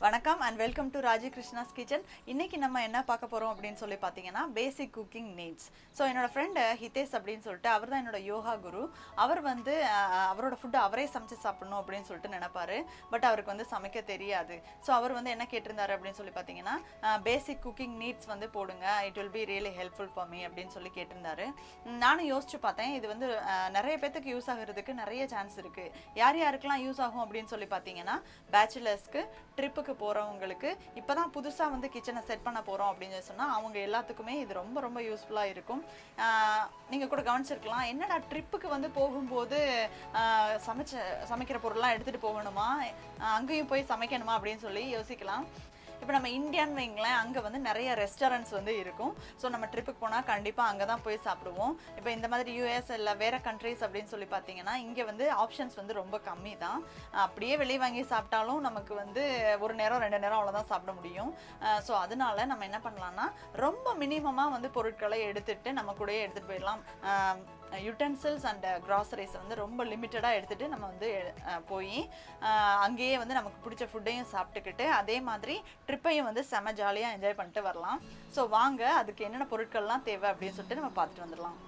வணக்கம் and welcome to Raji Krishna's kitchen. இன்னைக்கு நம்ம என்ன பார்க்க போறோம் அப்படினு சொல்லி பாத்தீங்கன்னா basic cooking needs. சோ என்னோட friend ஹிதேஷ் அப்படினு சொல்லிட்டு அவர்தான் என்னோட யோகா குரு. அவர் வந்து அவரோட ஃபுட் அவரே சமைச்சு சாப்பிடணும் அப்படினு சொல்லிட்டு நினைப்பாரு. பட் அவருக்கு வந்து சமைக்க தெரியாது. சோ அவர் வந்து என்ன கேட்டிருந்தாரு அப்படினு சொல்லி பாத்தீங்கன்னா basic cooking needs வந்து போடுங்க. It will be really helpful for me அப்படினு சொல்லி கேட்டிருந்தாரு. நானும் யோசிச்சு பார்த்தேன். இது வந்து நிறைய பேருக்கு யூஸ் ஆகிறதுக்கு நிறைய சான்ஸ் இருக்கு. யார் யாருக்கெல்லாம் யூஸ் ஆகும் அப்படினு சொல்லி பாத்தீங்கன்னா பேச்சுலர்ஸ்க்கு ட்ரிப்புக்கு போறவங்களுக்கு இப்பதான் புதுசா வந்து கிச்சனை செட் பண்ண போறோம் அப்படின்னு சொன்னா அவங்க எல்லாத்துக்குமே இது ரொம்ப ரொம்ப யூஸ்ஃபுல்லா இருக்கும். நீங்க கூட கவனிச்சிருக்கலாம், என்னடா ட்ரிப்புக்கு வந்து போகும்போது சமைக்கிற பொருள்லாம் எடுத்துட்டு போகணுமா, அங்கேயும் போய் சமைக்கணுமா அப்படின்னு சொல்லி யோசிக்கலாம். இப்போ நம்ம இந்தியான்னு வைங்களேன், அங்கே வந்து நிறைய ரெஸ்டாரண்ட்ஸ் வந்து இருக்கும். ஸோ நம்ம ட்ரிப்புக்கு போனால் கண்டிப்பாக அங்கே தான் போய் சாப்பிடுவோம். இப்போ இந்த மாதிரி யூஎஸ் இல்லை வேறு கண்ட்ரீஸ் அப்படின்னு சொல்லி பார்த்தீங்கன்னா இங்கே வந்து ஆப்ஷன்ஸ் வந்து ரொம்ப கம்மி தான். அப்படியே வெளியே வாங்கி சாப்பிட்டாலும் நமக்கு வந்து ஒரு நேரம் 2 நேரம் அவ்வளோதான் சாப்பிட முடியும். ஸோ அதனால நம்ம என்ன பண்ணலாம்னா ரொம்ப மினிமமாக வந்து பொருட்களை எடுத்துகிட்டு நம்ம கூடயே எடுத்துகிட்டு போயிடலாம். யூட்டென்சில்ஸ் அண்ட் க்ராசரிஸ் வந்து ரொம்ப லிமிட்டடாக எடுத்துகிட்டு நம்ம வந்து போய் அங்கேயே வந்து நமக்கு பிடிச்ச ஃபுட்டையும் சாப்பிட்டுக்கிட்டு அதே மாதிரி ட்ரிப்பையும் வந்து செம ஜாலியாக என்ஜாய் பண்ணிட்டு வரலாம். ஸோ வாங்க அதுக்கு என்னென்ன பொருட்கள்லாம் தேவை அப்படின்னு சொல்லிட்டு நம்ம பார்த்துட்டு வந்துடலாம்.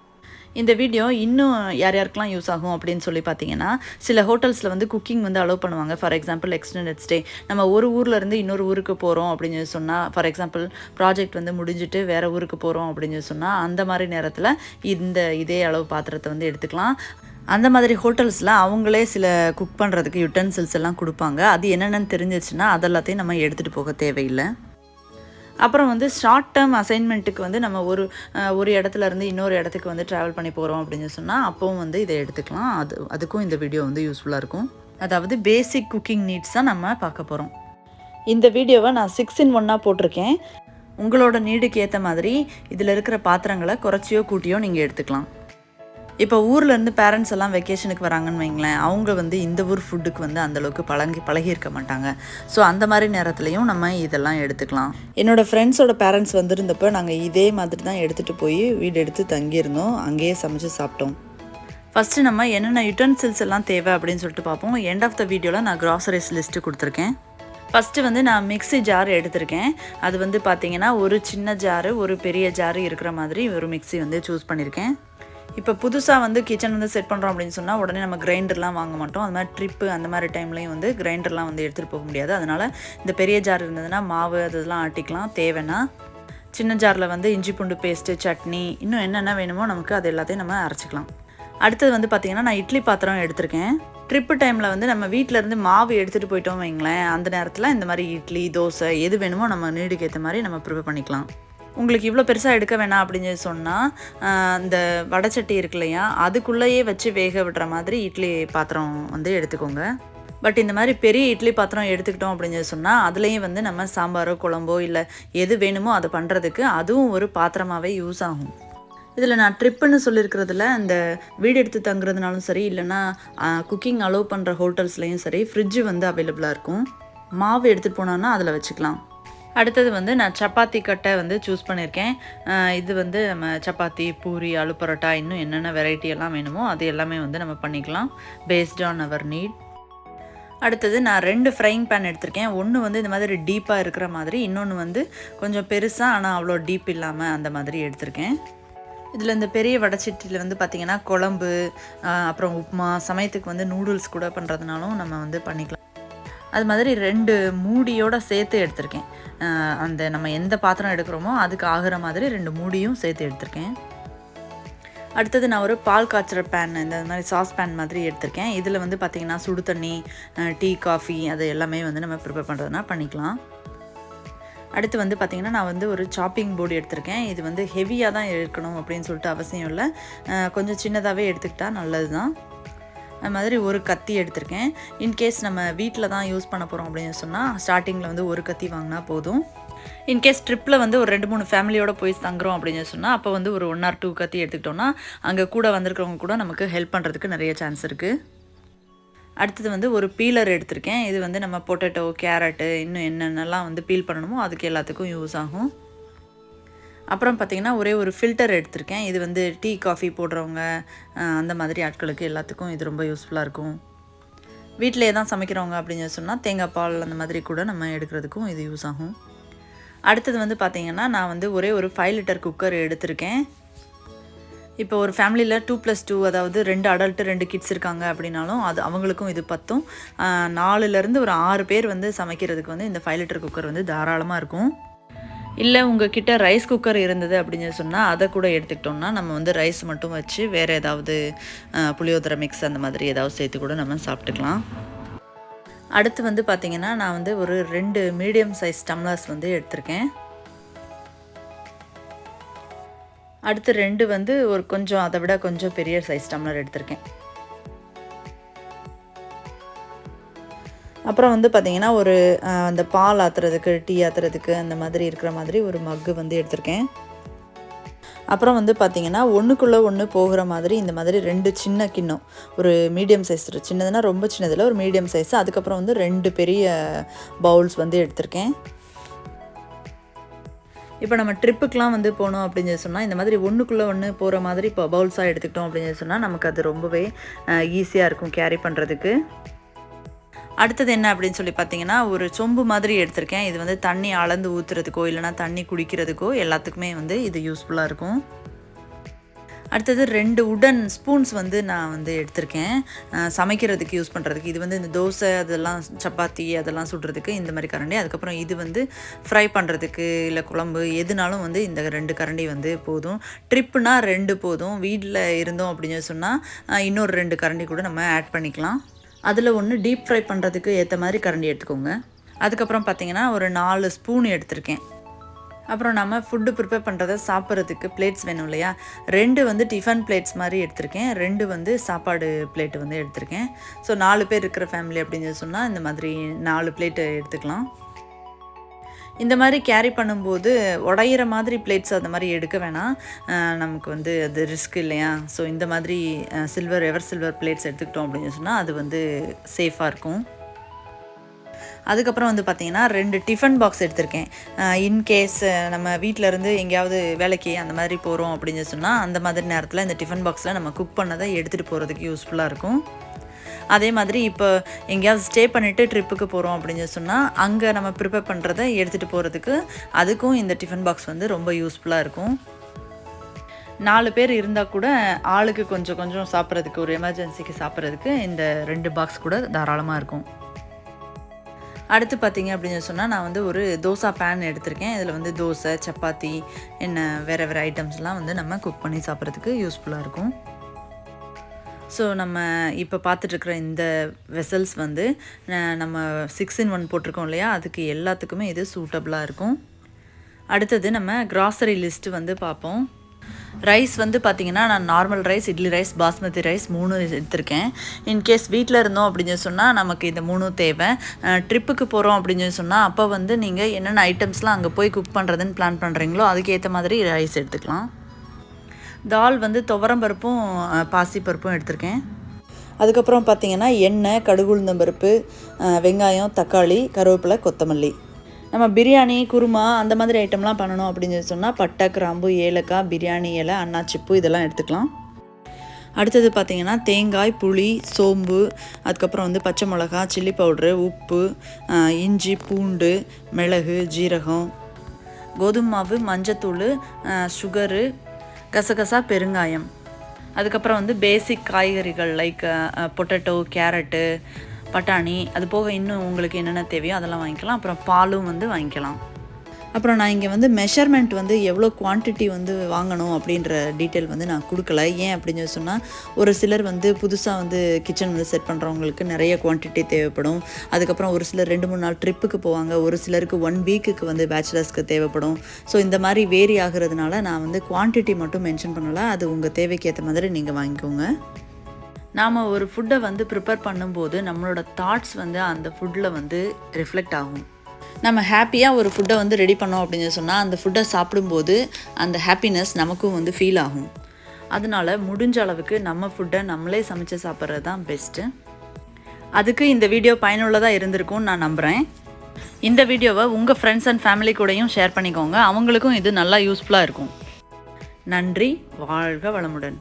இந்த வீடியோ இன்னும் யார் யாருக்கெல்லாம் யூஸ் ஆகும் அப்படின்னு சொல்லி பார்த்தீங்கன்னா, சில ஹோட்டல்ஸில் வந்து குக்கிங் வந்து அலோவ் பண்ணுவாங்க. ஃபார் எக்ஸாம்பிள் எக்ஸ்டெண்டட் ஸ்டே, நம்ம ஒரு ஊர்லேருந்து இன்னொரு ஊருக்கு போகிறோம் அப்படின்னு சொன்னால், ஃபார் எக்ஸாம்பிள் ப்ராஜெக்ட் வந்து முடிஞ்சுட்டு வேறு ஊருக்கு போகிறோம் அப்படின்னு சொன்னால் அந்த மாதிரி நேரத்தில் இதே அளவு பாத்திரத்தை வந்து எடுத்துக்கலாம். அந்த மாதிரி ஹோட்டல்ஸில் அவங்களே சில குக் பண்ணுறதுக்கு யுட்டென்சில்ஸ் எல்லாம் கொடுப்பாங்க. அது என்னென்னு தெரிஞ்சிச்சுன்னா அதெல்லாத்தையும் நம்ம எடுத்துகிட்டு போக தேவையில்லை. அப்புறம் வந்து ஷார்ட் டேர்ம் அசைன்மெண்ட்டுக்கு வந்து நம்ம ஒரு இடத்துலேருந்து இன்னொரு இடத்துக்கு வந்து ட்ராவல் பண்ணி போகிறோம் அப்படின்னு சொன்னால் அப்போவும் வந்து இதை எடுத்துக்கலாம். அதுக்கும் இந்த வீடியோ வந்து யூஸ்ஃபுல்லாக இருக்கும். அதாவது பேசிக் குக்கிங் நீட்ஸ் தான் நம்ம பார்க்க போகிறோம். இந்த வீடியோவை நான் 6 in 1 போட்டிருக்கேன். உங்களோட நீடுக்கு ஏற்ற மாதிரி இதில் இருக்கிற பாத்திரங்களை குறைச்சியோ கூட்டியோ நீங்கள் எடுத்துக்கலாம். இப்போ ஊர்லேருந்து பேரண்ட்ஸ் எல்லாம் வெக்கேஷனுக்கு வராங்கன்னு வைங்களேன், அவங்க வந்து இந்த ஊர் ஃபுட்டுக்கு வந்து அந்தளவுக்கு பழகியிருக்க மாட்டாங்க. ஸோ அந்த மாதிரி நேரத்துலையும் நம்ம இதெல்லாம் எடுத்துக்கலாம். என்னோடய ஃப்ரெண்ட்ஸோட பேரண்ட்ஸ் வந்திருந்தப்போ நாங்கள் இதே மாதிரி தான் எடுத்துகிட்டு போய் வீடு எடுத்து தங்கியிருந்தோம். அங்கேயே சமைச்சு சாப்பிட்டோம். ஃபஸ்ட்டு நம்ம என்னென்ன யுட்டென்சில்ஸ் எல்லாம் தேவை அப்படின்னு சொல்லிட்டு பார்ப்போம். எண்ட் ஆஃப் த வீடியோவில் நான் க்ராசரிஸ் லிஸ்ட்டு கொடுத்துருக்கேன். ஃபஸ்ட்டு வந்து நான் மிக்ஸி ஜார் எடுத்திருக்கேன். அது வந்து பார்த்திங்கன்னா ஒரு சின்ன ஜாரு ஒரு பெரிய ஜாரு இருக்கிற மாதிரி ஒரு மிக்ஸி வந்து சூஸ் பண்ணியிருக்கேன். இப்போ புதுசாக வந்து கிச்சன் வந்து செட் பண்ணுறோம் அப்படின்னு சொன்னால் உடனே நம்ம கிரைண்டர்லாம் வாங்க மாட்டோம். அது மாதிரி ட்ரிப்பு அந்த மாதிரி டைம்லையும் வந்து கிரைண்டர்லாம் வந்து எடுத்துகிட்டு போக முடியாது. அதனால் இந்த பெரிய ஜார் இருந்ததுன்னா மாவு அதெல்லாம் ஆட்டிக்கலாம். தேவைன்னா சின்ன ஜாரில் வந்து இஞ்சி பூண்டு பேஸ்ட்டு, சட்னி, இன்னும் என்னென்ன வேணுமோ நமக்கு அது எல்லாத்தையும் நம்ம அரைச்சிக்கலாம். அடுத்தது வந்து பார்த்திங்கன்னா நான் இட்லி பாத்திரம் எடுத்திருக்கேன். ட்ரிப்பு டைமில் வந்து நம்ம வீட்டிலேருந்து மாவு எடுத்துகிட்டு போயிட்டோம் வைங்களேன், அந்த நேரத்தில் இந்த மாதிரி இட்லி, தோசை எது வேணுமோ நம்ம நீடுக்கு ஏற்ற மாதிரி நம்ம ப்ரிப்பேர் பண்ணிக்கலாம். உங்களுக்கு இவ்வளோ பெருசாக எடுக்க வேணாம் அப்படின்னு சொன்னால் இந்த வடைச்சட்டி இருக்கு இல்லையா, அதுக்குள்ளேயே வச்சு வேக விடுற மாதிரி இட்லி பாத்திரம் வந்து எடுத்துக்கோங்க. பட் இந்த மாதிரி பெரிய இட்லி பாத்திரம் எடுத்துக்கிட்டோம் அப்படின்னு சொன்னால் அதுலேயும் வந்து நம்ம சாம்பாரோ குழம்போ இல்லை எது வேணுமோ அதை பண்ணுறதுக்கு அதுவும் ஒரு பாத்திரமாகவே யூஸ் ஆகும். இதில் நான் ட்ரிப்புன்னு சொல்லியிருக்கிறதுல இந்த வீடு எடுத்து தங்குறதுனாலும் சரி, இல்லைன்னா குக்கிங் அலோவ் பண்ணுற ஹோட்டல்ஸ்லேயும் சரி ஃப்ரிட்ஜு வந்து அவைலபிளாக இருக்கும். மாவு எடுத்துகிட்டு போனோன்னா அதில் வச்சுக்கலாம். அடுத்தது வந்து நான் சப்பாத்தி கட்டை வந்து சூஸ் பண்ணியிருக்கேன். இது வந்து நம்ம சப்பாத்தி, பூரி, ஆலு பரோட்டா, இன்னும் என்னென்ன வெரைட்டி எல்லாம் வேணுமோ அது எல்லாமே வந்து நம்ம பண்ணிக்கலாம் பேஸ்ட் ஆன் அவர் நீட். அடுத்தது நான் 2 ஃப்ரையிங் பேன் எடுத்திருக்கேன். ஒன்று வந்து இந்த மாதிரி டீப்பாக இருக்கிற மாதிரி, இன்னொன்று வந்து கொஞ்சம் பெருசாக ஆனால் அவ்வளோ டீப் இல்லாமல் அந்த மாதிரி எடுத்திருக்கேன். இதில் இந்த பெரிய வடைச்சட்டியில் வந்து பார்த்திங்கன்னா குழம்பு, அப்புறம் உப்புமா, சமயத்துக்கு வந்து நூடுல்ஸ் கூட பண்ணுறதுனாலும் நம்ம வந்து பண்ணிக்கலாம். அது மாதிரி 2 மூடியோடு சேர்த்து எடுத்திருக்கேன். அந்த நம்ம எந்த பாத்திரம் எடுக்கிறோமோ அதுக்கு ஆகிற மாதிரி 2 மூடியும் சேர்த்து எடுத்திருக்கேன். அடுத்தது நான் ஒரு பால் காய்ச்சுற பேன், இந்த மாதிரி சாஸ் பேன் மாதிரி எடுத்திருக்கேன். இதில் வந்து பார்த்திங்கன்னா சுடு தண்ணி, டீ, காஃபி அது எல்லாமே வந்து நம்ம ப்ரிப்பேர் பண்ணுறதுனா பண்ணிக்கலாம். அடுத்து வந்து பார்த்திங்கன்னா நான் வந்து ஒரு சாப்பிங் போர்டு எடுத்திருக்கேன். இது வந்து ஹெவியாக தான் இருக்கணும் அப்படின்னு சொல்லிட்டு அவசியம் இல்லை, கொஞ்சம் சின்னதாகவே எடுத்துக்கிட்டால் நல்லது தான். அது மாதிரி ஒரு கத்தி எடுத்திருக்கேன். இன்கேஸ் நம்ம வீட்டில் தான் யூஸ் பண்ண போகிறோம் அப்படின்னு சொன்னால் ஸ்டார்டிங்கில் வந்து ஒரு கத்தி வாங்கினா போதும். இன்கேஸ் ட்ரிப்பில் வந்து ஒரு 2-3 ஃபேமிலியோடு போய் தங்குறோம் அப்படின்னு சொன்னால் அப்போ வந்து ஒரு 1 or 2 கத்தி எடுத்துக்கிட்டோன்னா அங்கே கூட வந்திருக்கிறவங்க கூட நமக்கு ஹெல்ப் பண்ணுறதுக்கு நிறைய சான்ஸ் இருக்குது. அடுத்தது வந்து ஒரு பீலர் எடுத்திருக்கேன். இது வந்து நம்ம பொட்டேட்டோ, கேரட்டு, இன்னும் என்னென்னலாம் வந்து பீல் பண்ணணுமோ அதுக்கு எல்லாத்துக்கும் யூஸ் ஆகும். அப்புறம் பார்த்திங்கன்னா ஒரே ஒரு ஃபில்டர் எடுத்திருக்கேன். இது வந்து டீ, காஃபி போடுறவங்க அந்த மாதிரி ஆட்களுக்கு எல்லாத்துக்கும் இது ரொம்ப யூஸ்ஃபுல்லாக இருக்கும். வீட்டிலே தான் சமைக்கிறவங்க அப்படின்னு சொன்னால் தேங்காய் பால் அந்த மாதிரி கூட நம்ம எடுக்கிறதுக்கும் இது யூஸ் ஆகும். அடுத்தது வந்து பார்த்திங்கன்னா நான் வந்து ஒரே ஒரு 5 லிட்டர் குக்கர் எடுத்திருக்கேன். இப்போ ஒரு ஃபேமிலியில் 2+2 அதாவது 2 அடல்ட்டு 2 கிட்ஸ் இருக்காங்க அப்படின்னாலும் அது அவங்களுக்கும் இது பத்தும். 4லேருந்து ஒரு 6 பேர் வந்து சமைக்கிறதுக்கு வந்து இந்த 5 லிட்டர் குக்கர் வந்து தாராளமாக இருக்கும். இல்லை உங்ககிட்ட ரைஸ் குக்கர் இருந்தது அப்படின்னு சொன்னால் அதை கூட எடுத்துக்கிட்டோம்னா நம்ம வந்து ரைஸ் மட்டும் வச்சு வேறு ஏதாவது புளியோதரை மிக்ஸ் அந்த மாதிரி ஏதாவது சேர்த்து கூட நம்ம சாப்பிட்டுக்கலாம். அடுத்து வந்து பார்த்திங்கன்னா நான் வந்து ஒரு 2 மீடியம் சைஸ் டம்ளர்ஸ் வந்து எடுத்திருக்கேன். அடுத்து 2 வந்து ஒரு கொஞ்சம் அதை விட கொஞ்சம் பெரிய சைஸ் டம்ளர் எடுத்திருக்கேன். அப்புறம் வந்து பார்த்திங்கன்னா ஒரு அந்த பால் ஆற்றுறதுக்கு டீ ஆற்றுறதுக்கு அந்த மாதிரி இருக்கிற மாதிரி ஒரு மக்கு வந்து எடுத்திருக்கேன். அப்புறம் வந்து பார்த்திங்கன்னா ஒன்றுக்குள்ளே ஒன்று போகிற மாதிரி இந்த மாதிரி 2 சின்ன கிண்ணம், ஒரு மீடியம் சைஸ், சின்னதுன்னா ரொம்ப சின்னதில் ஒரு மீடியம் சைஸ், அதுக்கப்புறம் வந்து 2 பெரிய பவுல்ஸ் வந்து எடுத்திருக்கேன். இப்போ நம்ம ட்ரிப்புக்கெலாம் வந்து போனோம் அப்படின்னு சொன்னால் இந்த மாதிரி ஒன்றுக்குள்ளே ஒன்று போகிற மாதிரி இப்போ பவுல்ஸாக எடுத்துக்கிட்டோம் அப்படின்னு சொன்னால் நமக்கு அது ரொம்பவே ஈஸியாக இருக்கும் கேரி பண்ணுறதுக்கு. அடுத்தது என்ன அப்படின்னு சொல்லி பார்த்தீங்கன்னா ஒரு சொம்பு மாதிரி எடுத்திருக்கேன். இது வந்து தண்ணி அளந்து ஊற்றுறதுக்கோ இல்லைனா தண்ணி குடிக்கிறதுக்கோ எல்லாத்துக்குமே வந்து இது யூஸ்ஃபுல்லாக இருக்கும். அடுத்தது 2 உடன் ஸ்பூன்ஸ் வந்து நான் வந்து எடுத்திருக்கேன் சமைக்கிறதுக்கு யூஸ் பண்ணுறதுக்கு. இது வந்து இந்த தோசை அதெல்லாம் சப்பாத்தி அதெல்லாம் சுடுறதுக்கு இந்த மாதிரி கரண்டி. அதுக்கப்புறம் இது வந்து ஃப்ரை பண்ணுறதுக்கு இல்லை குழம்பு எதுனாலும் வந்து இந்த 2 கரண்டி வந்து போதும். ட்ரிப்புனா 2 போதும். வீட்டில் இருந்தோம் அப்படின்னு சொன்னால் இன்னொரு 2 கரண்டி கூட நம்ம ஆட் பண்ணிக்கலாம். அதில் ஒன்று டீப் ஃப்ரை பண்ணுறதுக்கு ஏற்ற மாதிரி கரண்டி எடுத்துக்கோங்க. அதுக்கப்புறம் பார்த்திங்கன்னா ஒரு 4 ஸ்பூன் எடுத்திருக்கேன். அப்புறம் நம்ம ஃபுட்டு ப்ரிப்பேர் பண்ணுறதை சாப்பிட்றதுக்கு பிளேட்ஸ் வேணும் இல்லையா, 2 வந்து டிஃபன் பிளேட்ஸ் மாதிரி எடுத்திருக்கேன், 2 வந்து சாப்பாடு பிளேட்டு வந்து எடுத்திருக்கேன். ஸோ 4 பேர் இருக்கிற ஃபேமிலி அப்படின்னு சொன்னால் இந்த மாதிரி 4 பிளேட்டு எடுத்துக்கலாம். இந்த மாதிரி கேரி பண்ணும்போது உடையிற மாதிரி பிளேட்ஸ் அந்த மாதிரி எடுக்க வேணாம், நமக்கு வந்து அது ரிஸ்க் இல்லையா. ஸோ இந்த மாதிரி எவர் சில்வர் பிளேட்ஸ் எடுத்துக்கிட்டோம் அப்படின்னு சொன்னால் அது வந்து சேஃபாக இருக்கும். அதுக்கப்புறம் வந்து பார்த்திங்கன்னா 2 டிஃபன் பாக்ஸ் எடுத்திருக்கேன். இன்கேஸ் நம்ம வீட்டிலேருந்து எங்கேயாவது வேலைக்கு அந்த மாதிரி போகிறோம் அப்படின்னு சொன்னால் அந்த மாதிரி நேரத்தில் இந்த டிஃபன் பாக்ஸில் நம்ம குக் பண்ணதை எடுத்துகிட்டு போகிறதுக்கு யூஸ்ஃபுல்லாக இருக்கும். அதே மாதிரி இப்போ எங்கேயாவது ஸ்டே பண்ணிவிட்டு ட்ரிப்புக்கு போகிறோம் அப்படின்னு சொன்னால் அங்கே நம்ம ப்ரிப்பேர் பண்ணுறதை எடுத்துகிட்டு போகிறதுக்கு அதுக்கும் இந்த டிஃபன் பாக்ஸ் வந்து ரொம்ப யூஸ்ஃபுல்லாக இருக்கும். 4 பேர் இருந்தால் கூட ஆளுக்கு கொஞ்சம் கொஞ்சம் சாப்பிட்றதுக்கு, ஒரு எமர்ஜென்சிக்கு சாப்பிட்றதுக்கு இந்த 2 பாக்ஸ் கூட தாராளமாக இருக்கும். அடுத்து பார்த்திங்க அப்படின்னு சொன்னால் நான் வந்து ஒரு தோசை பேன் எடுத்திருக்கேன். இதில் வந்து தோசை சப்பாத்தி என்ன வேறு ஐட்டம்ஸ்லாம் வந்து நம்ம குக் பண்ணி சாப்பிட்றதுக்கு யூஸ்ஃபுல்லாக இருக்கும். ஸோ நம்ம இப்போ பார்த்துட்ருக்குற இந்த வெசல்ஸ் வந்து நம்ம 6-in-1 போட்டிருக்கோம் இல்லையா, அதுக்கு எல்லாத்துக்குமே இது சூட்டபுளாக இருக்கும். அடுத்தது நம்ம கிராசரி லிஸ்ட்டு வந்து பார்ப்போம். ரைஸ் வந்து பார்த்திங்கன்னா நான் normal rice, idli rice, basmati rice 3 எடுத்திருக்கேன். இன்கேஸ் வீட்டில் இருந்தோம் அப்படின்னு சொன்னால் நமக்கு இந்த 3 தேவை. ட்ரிப்புக்கு போகிறோம் அப்படின்னு சொன்னால் அப்போ வந்து நீங்கள் என்னென்ன ஐட்டம்ஸ்லாம் அங்கே போய் குக் பண்ணுறதுன்னு பிளான் பண்ணுறீங்களோ அதுக்கேற்ற மாதிரி ரைஸ் எடுத்துக்கலாம். தால் வந்து துவரம்பருப்பும் பாசிப்பருப்பும் எடுத்திருக்கேன். அதுக்கப்புறம் பார்த்திங்கன்னா எண்ணெய், கடுகு, உளுந்தம்பருப்பு, வெங்காயம், தக்காளி, கருவேப்பிலை, கொத்தமல்லி. நம்ம பிரியாணி, குருமா அந்த மாதிரி ஐட்டம்லாம் பண்ணணும் அப்படின்னு சொன்னால் பட்டை, கிராம்பு, ஏலக்காய், பிரியாணி இலை, அன்னாச்சிப்பூ இதெல்லாம் எடுத்துக்கலாம். அடுத்தது பார்த்திங்கன்னா தேங்காய், புளி, சோம்பு, அதுக்கப்புறம் வந்து பச்சை மிளகா, சில்லி பவுட்ரு, உப்பு, இஞ்சி, பூண்டு, மிளகு, ஜீரகம், கோதுமை மாவு, மஞ்சத்தூள், சுகரு, கசகசா, பெருங்காயம். அதுக்கப்புறம் வந்து பேசிக் காய்கறிகள் லைக் பொட்டேட்டோ, கேரட்டு, பட்டாணி, அது போக இன்னும் உங்களுக்கு என்னென்ன தேவையோ அதெல்லாம் வாங்கிக்கலாம். அப்புறம் பாலும் வந்து வாங்கிக்கலாம். அப்புறம் நான் இங்கே வந்து மெஷர்மெண்ட் வந்து எவ்வளோ குவான்டிட்டி வந்து வாங்கணும் அப்படின்ற டீட்டெயில் வந்து நான் கொடுக்கல. ஏன் அப்படின்னு சொன்னால் ஒரு சிலர் வந்து புதுசாக வந்து கிச்சன் வந்து செட் பண்ணுறவங்களுக்கு நிறைய குவான்டிட்டி தேவைப்படும். அதுக்கப்புறம் ஒரு சிலர் 2-3 நாள் ட்ரிப்புக்கு போவாங்க, ஒரு சிலருக்கு 1 வீக்குக்கு வந்து பேச்சுலர்ஸ்க்கு தேவைப்படும். ஸோ இந்த மாதிரி வேரி ஆகிறதுனால நான் வந்து குவான்டிட்டி மட்டும் மென்ஷன் பண்ணலை. அது உங்கள் தேவைக்கு ஏற்ற மாதிரி நீங்கள் வாங்கிக்கோங்க. நாம் ஒரு ஃபுட்டை வந்து ப்ரிப்பேர் பண்ணும்போது நம்மளோட தாட்ஸ் வந்து அந்த ஃபுட்டில் வந்து ரிஃப்ளெக்ட் ஆகும். நம்ம ஹாப்பியாக ஒரு ஃபுட்டை வந்து ரெடி பண்ணோம் அப்படின்னு சொன்னால் அந்த ஃபுட்டை சாப்பிடும்போது அந்த ஹாப்பினஸ் நமக்கும் வந்து ஃபீல் ஆகும். அதனால் முடிஞ்ச அளவுக்கு நம்ம ஃபுட்டை நம்மளே சமைச்சு சாப்பிட்றது தான் பெஸ்ட்டு. அதுக்கு இந்த வீடியோ பயனுள்ளதாக இருந்திருக்கும்னு நான் நம்புகிறேன். இந்த வீடியோவை உங்கள் ஃப்ரெண்ட்ஸ் அண்ட் ஃபேமிலி கூடயும் ஷேர் பண்ணிக்கோங்க, அவங்களுக்கும் இது நல்லா யூஸ்ஃபுல்லாக இருக்கும். நன்றி, வாழ்க வளமுடன்.